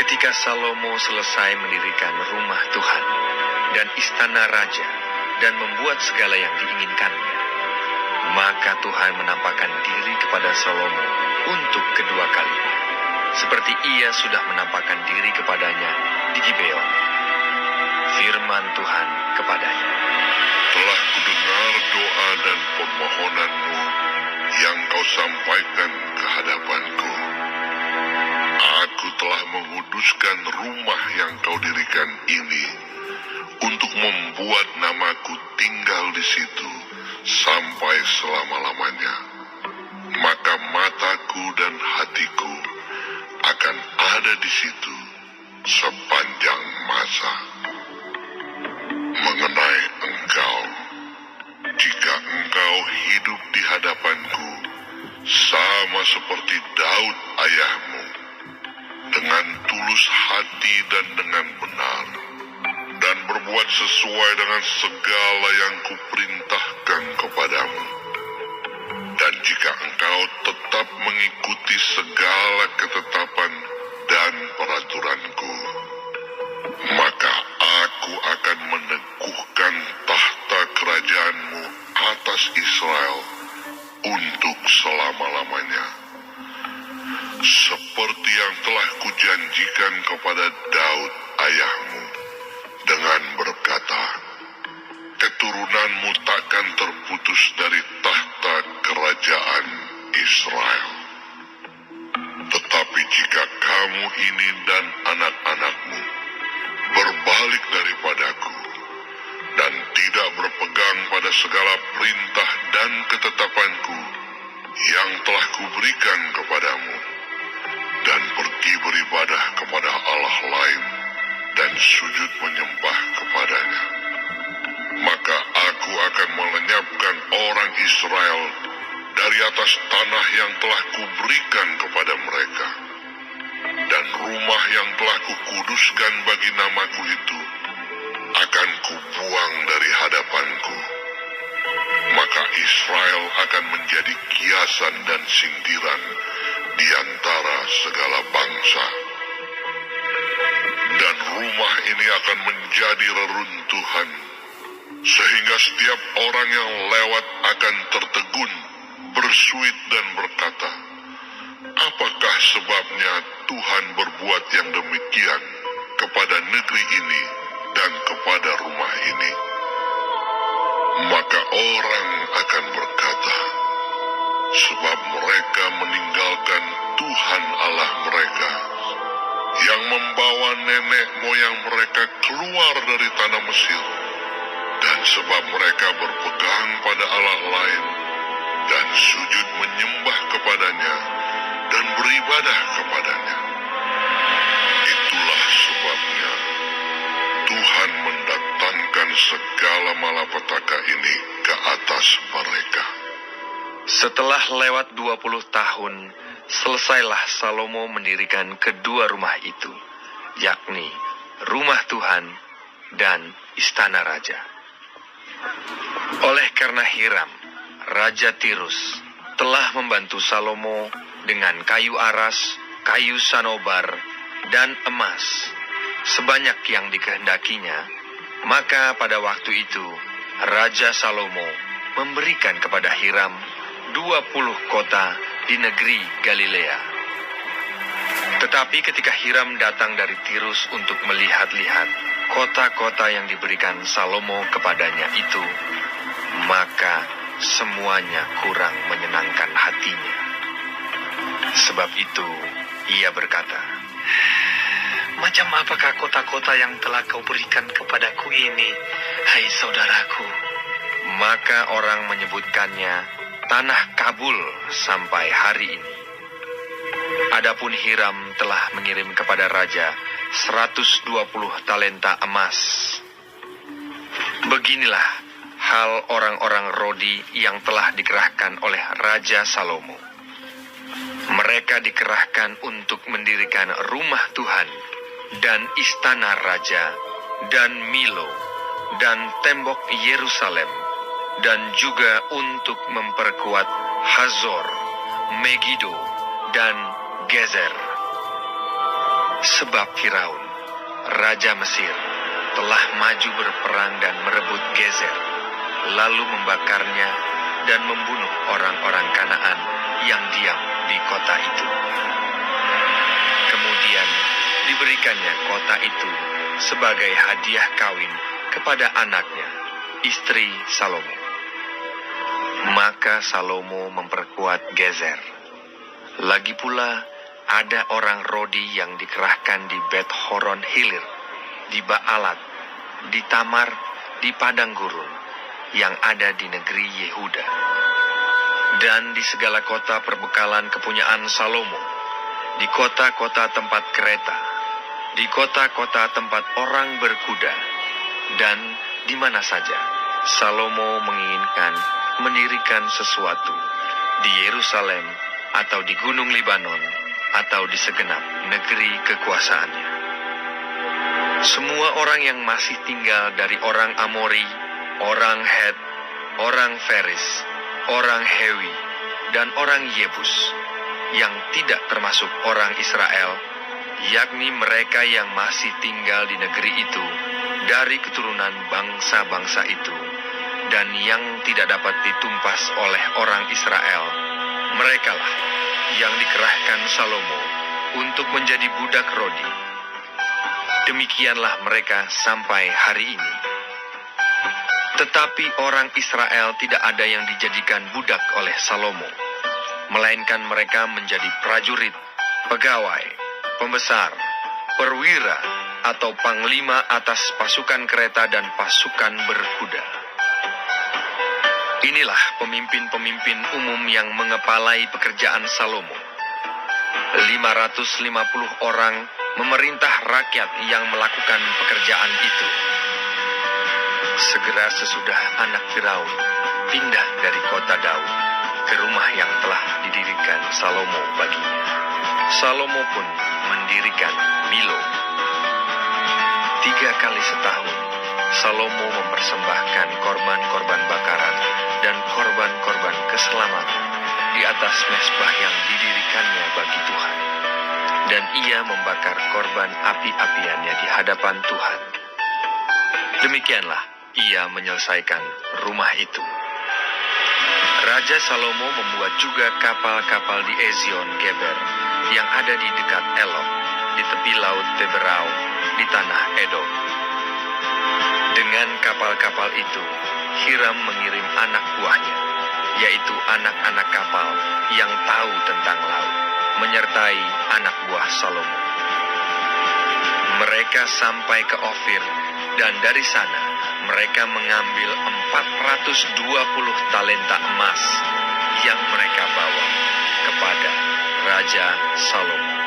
Ketika Salomo selesai mendirikan rumah Tuhan dan istana raja dan membuat segala yang diinginkannya, maka Tuhan menampakkan diri kepada Salomo untuk kedua kalinya, seperti ia sudah menampakkan diri kepadanya di Gibeon. Firman Tuhan kepadanya, "Telah kudengar doa dan permohonanmu yang kau sampaikan ke hadapanku. Aku telah menguduskan rumah yang kau dirikan ini untuk membuat namaku tinggal di situ sampai selama-lamanya. Maka mataku dan hatiku akan ada di situ sepanjang masa. Mengenai engkau, jika engkau hidup di hadapanku sama seperti Daud ayahmu, dengan tulus hati dan dengan benar, dan berbuat sesuai dengan segala yang kuperintahkan kepadamu, dan jika engkau tetap mengikuti segala ketetapan dan peraturanku, maka aku akan meneguhkan tahta kerajaanmu atas Israel untuk selama-lamanya, seperti yang telah kujanjikan kepada Daud ayahmu, dengan berkata, keturunanmu takkan terputus dari tahta kerajaan Israel. Tetapi jika kamu ini dan anak-anakmu berbalik daripadaku, dan tidak berpegang pada segala perintah dan ketetapanku yang telah kuberikan kepadamu, dan pergi beribadah kepada Allah lain dan sujud menyembah kepadanya, maka aku akan melenyapkan orang Israel dari atas tanah yang telah kuberikan kepada mereka, dan rumah yang telah kukuduskan bagi namaku itu akan kubuang dari hadapanku. Maka Israel akan menjadi kiasan dan sindiran di antara segala bangsa, dan rumah ini akan menjadi reruntuhan, sehingga setiap orang yang lewat akan tertegun, bersuit dan berkata, apakah sebabnya Tuhan berbuat yang demikian kepada negeri ini dan kepada rumah ini? Maka orang akan berkata, sebab mereka meninggalkan Tuhan Allah mereka, yang membawa nenek moyang mereka keluar dari tanah Mesir, dan sebab mereka berpegang pada Allah lain, dan sujud menyembah kepadanya, dan beribadah kepadanya. Itulah sebabnya Tuhan mendatangkan segala malapetaka ini ke atas mereka. Setelah lewat 20 tahun, selesailah Salomo mendirikan kedua rumah itu, yakni rumah Tuhan dan istana raja. Oleh karena Hiram, Raja Tirus, telah membantu Salomo dengan kayu aras, kayu sanobar, dan emas, sebanyak yang dikehendakinya, maka pada waktu itu, Raja Salomo memberikan kepada Hiram 20 kota di negeri Galilea. Tetapi ketika Hiram datang dari Tirus untuk melihat-lihat kota-kota yang diberikan Salomo kepadanya itu, maka semuanya kurang menyenangkan hatinya. Sebab itu, ia berkata, macam apakah kota-kota yang telah kau berikan kepadaku ini, hai saudaraku? Maka orang menyebutkannya Tanah Kabul sampai hari ini. Adapun Hiram telah mengirim kepada raja 120 talenta emas. Beginilah hal orang-orang Rodi yang telah dikerahkan oleh Raja Salomo. Mereka dikerahkan untuk mendirikan rumah Tuhan dan istana raja dan Milo dan tembok Yerusalem, dan juga untuk memperkuat Hazor, Megiddo, dan Gezer. Sebab Firaun, Raja Mesir, telah maju berperang dan merebut Gezer, lalu membakarnya dan membunuh orang-orang Kanaan yang diam di kota itu. Kemudian diberikannya kota itu sebagai hadiah kawin kepada anaknya, istri Salomo. Maka Salomo memperkuat Gezer. Lagi pula ada orang Rodi yang dikerahkan di Bet Horon Hilir, di Baalat, di Tamar, di padang gurun, yang ada di negeri Yehuda. Dan di segala kota perbekalan kepunyaan Salomo, di kota-kota tempat kereta, di kota-kota tempat orang berkuda, dan di mana saja Salomo menginginkan mendirikan sesuatu, di Yerusalem atau di Gunung Libanon atau di segenap negeri kekuasaannya. Semua orang yang masih tinggal dari orang Amori, orang Het, orang Feris, orang Hewi, dan orang Yebus, yang tidak termasuk orang Israel, yakni mereka yang masih tinggal di negeri itu, dari keturunan bangsa-bangsa itu, dan yang tidak dapat ditumpas oleh orang Israel, merekalah yang dikerahkan Salomo untuk menjadi budak Rodi. Demikianlah mereka sampai hari ini. Tetapi orang Israel tidak ada yang dijadikan budak oleh Salomo, melainkan mereka menjadi prajurit, pegawai, pembesar, perwira, atau panglima atas pasukan kereta dan pasukan berkuda. Inilah pemimpin-pemimpin umum yang mengepalai pekerjaan Salomo. 550 orang memerintah rakyat yang melakukan pekerjaan itu. Segera sesudah anak Firaun pindah dari kota Daud ke rumah yang telah didirikan Salomo baginya, Salomo pun mendirikan Milo. 3 kali setahun Salomo mempersembahkan korban-korban bakaran dan korban-korban keselamatan di atas mezbah yang didirikannya bagi Tuhan. Dan ia membakar korban api-apiannya di hadapan Tuhan. Demikianlah ia menyelesaikan rumah itu. Raja Salomo membuat juga kapal-kapal di Ezion Geber yang ada di dekat Elok, di tepi laut Teberau, di tanah Edom. Dengan kapal-kapal itu, Hiram mengirim anak buahnya, yaitu anak-anak kapal yang tahu tentang laut, menyertai anak buah Salomo. Mereka sampai ke Ofir, dan dari sana mereka mengambil 420 talenta emas yang mereka bawa kepada Raja Salomo.